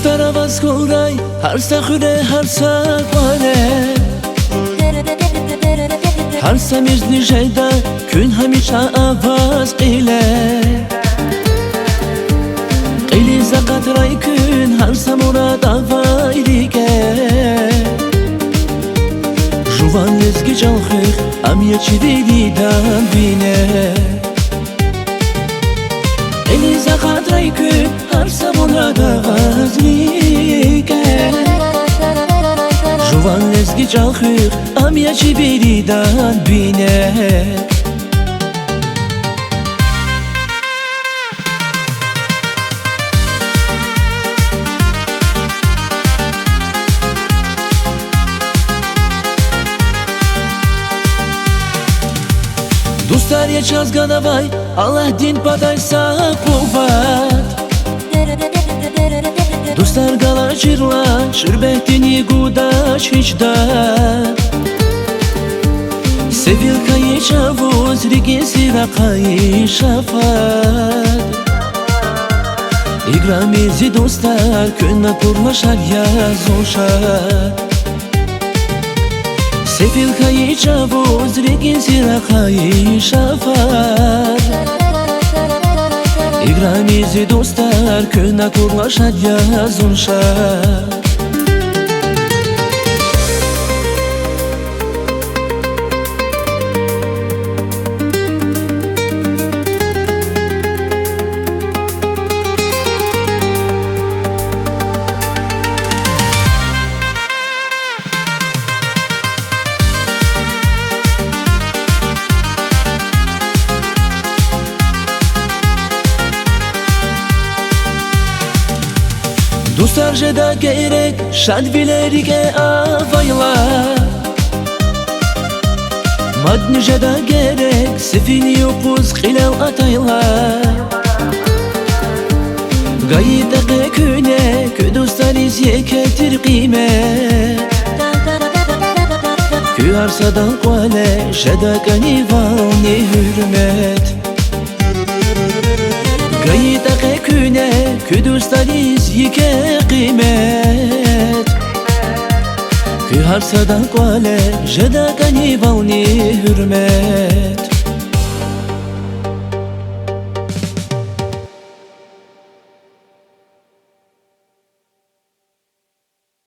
دوستارا باز خورای هر سخوره هر سخواره هر سمیز نیجیده کن همیشه آواز قیله قیلی زقت رای کن هر سمورد آوای دیگه جوان لزگی جلخیخ امیه چی دیدن بینه قیلی زقت رای کن هر سمورد آواز دیگه جوان لزگی جلخیخ امیه چی دیدن بینه دوستار یه چاز گدوای الله دین پادای ساقوات دوستار گلا چیرلا شربتینی گوداش هیچ دار سویل کایی چاوز ریگی سیرقایی شفاد ایگرامیزی دوستار کنه کرمشار یازوشاد سفیل کایی چاوز ریگی سیرقایی شفاد ایگرامیزی دوستار کنه کرمشار یازوشاد دوستار جدا gerek şad bilerike avayla Madni jeda gerek sefini yokuz khilal atayla Gayi daqe küne kü dostariz yeketir kıymet Kü arsadan qale jeda kanivani hürmet Gayi daqe küne kü dostariz yeke قيمت في هرسدان قوالي جدا كاني بوني هرمت